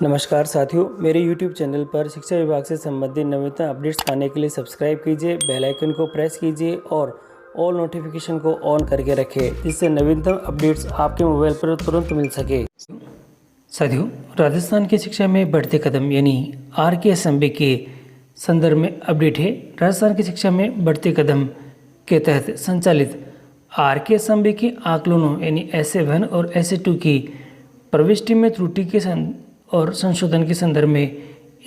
नमस्कार साथियों, मेरे YouTube चैनल पर शिक्षा विभाग से संबंधित नवीनतम अपडेट्स पाने के लिए सब्सक्राइब कीजिए, बेल आइकन को प्रेस कीजिए और ऑल नोटिफिकेशन को ऑन करके रखें, जिससे नवीनतम अपडेट्स आपके मोबाइल पर तुरंत मिल सके। साथियों, राजस्थान की शिक्षा में बढ़ते कदम यानी RKSMB के संदर्भ में अपडेट है। राजस्थान की शिक्षा में बढ़ते कदम के तहत संचालित RKSMB के आकलनों यानी SA1 और SA2 की प्रविष्टि में त्रुटि के और संशोधन के संदर्भ में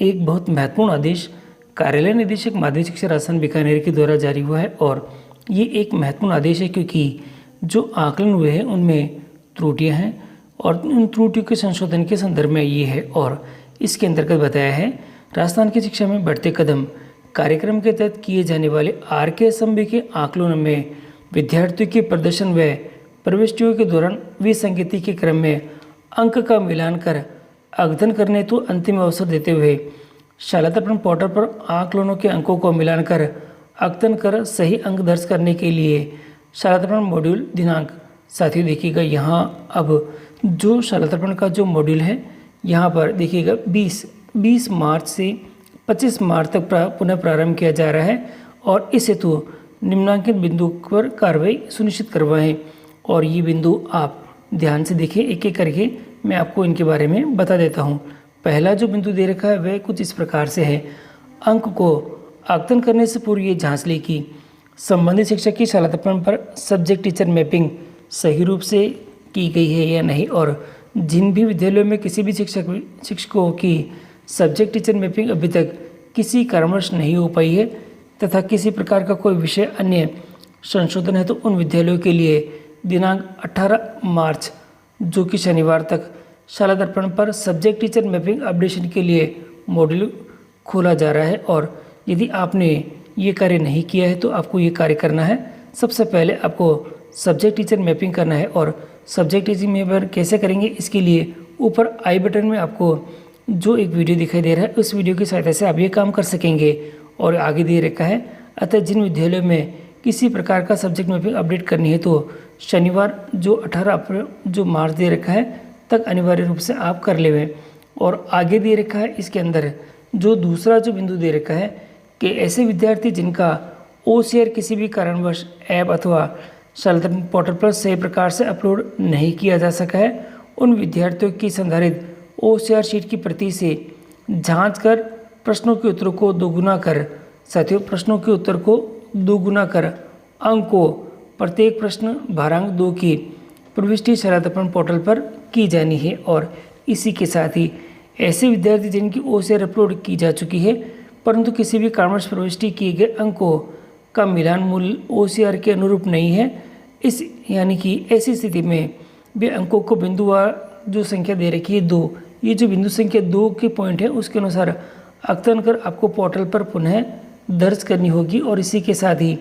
एक बहुत महत्वपूर्ण आदेश कार्यालय निदेशक माध्यमिक शिक्षा राजस्थान बीकानेर के द्वारा जारी हुआ है। और ये एक महत्वपूर्ण आदेश है क्योंकि जो आकलन हुए हैं उनमें त्रुटियां हैं और उन त्रुटियों के संशोधन के संदर्भ में ये है। और इसके अंतर्गत बताया है राजस्थान की शिक्षा में बढ़ते कदम कार्यक्रम के तहत किए जाने वाले RKSMB के आकलन में विद्यार्थियों के प्रदर्शन व प्रविष्टियों के दौरान विसंगति के क्रम में अंक का मिलान कर अध्ययन करने हेतु अंतिम अवसर देते हुए शाला दर्पण पोर्टल पर आकलनों के अंकों को मिलान कर अद्यतन कर सही अंक दर्ज करने के लिए शाला दर्पण मॉड्यूल दिनांक साथियों देखिएगा। यहाँ अब जो शाला दर्पण का जो मॉड्यूल है यहाँ पर देखिएगा 20 मार्च से 25 मार्च तक पुनः प्रारंभ किया जा रहा है और इस हेतु निम्नांकित बिंदु पर कार्रवाई सुनिश्चित करवाएं। और ये बिंदु आप ध्यान से देखें, एक एक करके मैं आपको इनके बारे में बता देता हूँ। पहला जो बिंदु दे रखा है वह कुछ इस प्रकार से है। अंक को आकलन करने से पूर्व ये जांच ली कि संबंधित शिक्षक की शाला दर्पण पर सब्जेक्ट टीचर मैपिंग सही रूप से की गई है या नहीं। और जिन भी विद्यालयों में किसी भी शिक्षकों की सब्जेक्ट टीचर मैपिंग अभी तक किसी कारणवश नहीं हो पाई है तथा किसी प्रकार का कोई विषय अन्य संशोधन है तो उन विद्यालयों के लिए दिनांक 18 मार्च जो कि शनिवार तक शाला दर्पण पर सब्जेक्ट टीचर मैपिंग अपडेशन के लिए मॉड्यूल खोला जा रहा है। और यदि आपने ये कार्य नहीं किया है तो आपको ये कार्य करना है। सबसे पहले आपको सब्जेक्ट टीचर मैपिंग करना है और सब्जेक्ट टीचर मैपिंग कैसे करेंगे इसके लिए ऊपर आई बटन में आपको जो एक वीडियो दिखाई दे रहा है उस वीडियो की सहायता से आप ये काम कर सकेंगे। और आगे दे रखा है अतः जिन विद्यालयों में किसी प्रकार का सब्जेक्ट मैपिंग अपडेट करनी है तो शनिवार जो 18 अप्रैल जो मार्च दे रखा है तक अनिवार्य रूप से आप कर लेवें। और आगे दे रखा है इसके अंदर जो दूसरा जो बिंदु दे रखा है कि ऐसे विद्यार्थी जिनका OCR किसी भी कारणवश ऐप अथवा शाला दर्पण पोर्टल पर सही प्रकार से अपलोड नहीं किया जा सका है उन विद्यार्थियों की संधारित OCR शीट की प्रति से जाँच कर प्रश्नों के उत्तरों को दोगुना कर साथियों प्रश्नों के उत्तर को दोगुना कर अंक को प्रत्येक प्रश्न भारांक 2 की प्रविष्टि शाला दर्पण पोर्टल पर की जानी है। और इसी के साथ ही ऐसे विद्यार्थी जिनकी OCR अपलोड की जा चुकी है परंतु किसी भी कारणवश प्रविष्टि किए गए अंकों का मिलान मूल्य OCR के अनुरूप नहीं है, इस यानी कि ऐसी स्थिति में वे अंकों को बिंदुवार जो संख्या दे रखी है 2, ये जो बिंदु संख्या 2 के पॉइंट है उसके अनुसार अद्यतन कर आपको पोर्टल पर पुनः दर्ज करनी होगी। और इसी के साथ ही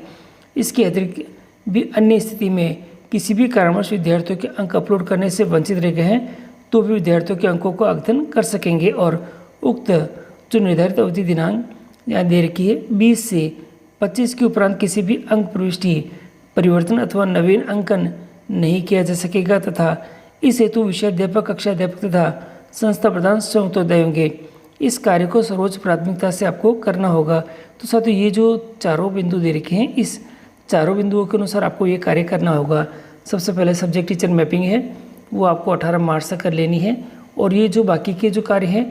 इसके अतिरिक्त भी अन्य स्थिति में किसी भी कारणवश विद्यार्थियों के अंक अपलोड करने से वंचित रह गए हैं तो भी विद्यार्थियों के अंकों को अद्यतन कर सकेंगे। और उक्त जो निर्धारित अवधि दिनांक यहाँ दे रखी है 20 से 25 के उपरांत किसी भी अंक प्रविष्टि परिवर्तन अथवा नवीन अंकन नहीं किया जा सकेगा तथा इस हेतु विषयाध्यापक कक्षाध्यापक तथा संस्था प्रधान स्वयं उत्तरदायी होंगे। इस कार्य को सर्वोच्च प्राथमिकता से आपको करना होगा। तो साथियों ये जो चारों बिंदु दे रखे हैं इस चारों बिंदुओं के अनुसार आपको ये कार्य करना होगा। सबसे पहले सब्जेक्ट टीचर मैपिंग है वो आपको 18 मार्च तक कर लेनी है। और ये जो बाकी के जो कार्य हैं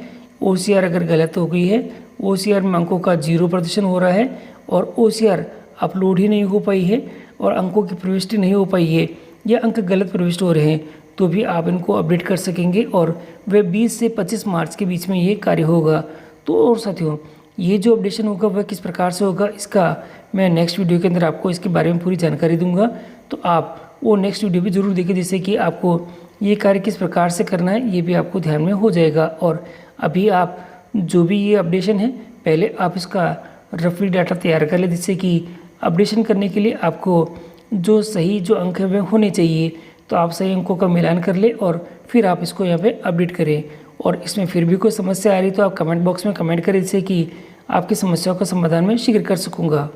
OCR अगर गलत हो गई है, OCR में अंकों का 0% हो रहा है और OCR अपलोड ही नहीं हो पाई है और अंकों की प्रविष्टि नहीं हो पाई है या अंक गलत प्रविष्ट हो रहे हैं तो भी आप इनको अपडेट कर सकेंगे और वह 20 से 25 मार्च के बीच में ये कार्य होगा। तो और साथियों ये जो अपडेशन होगा वह किस प्रकार से होगा इसका मैं नेक्स्ट वीडियो के अंदर आपको इसके बारे में पूरी जानकारी दूंगा। तो आप वो नेक्स्ट वीडियो भी जरूर देखें जिससे कि आपको ये कार्य किस प्रकार से करना है ये भी आपको ध्यान में हो जाएगा। और अभी आप जो भी ये अपडेशन है पहले आप इसका रफली डाटा तैयार कर लें जिससे कि अपडेशन करने के लिए आपको जो सही जो अंक है वह होने चाहिए। तो आप सही अंकों का मिलान कर ले और फिर आप इसको यहाँ पे अपडेट करें। और इसमें फिर भी कोई समस्या आ रही तो आप कमेंट बॉक्स में कमेंट करें जिससे कि आपकी समस्याओं का समाधान मैं शीघ्र कर सकूँगा।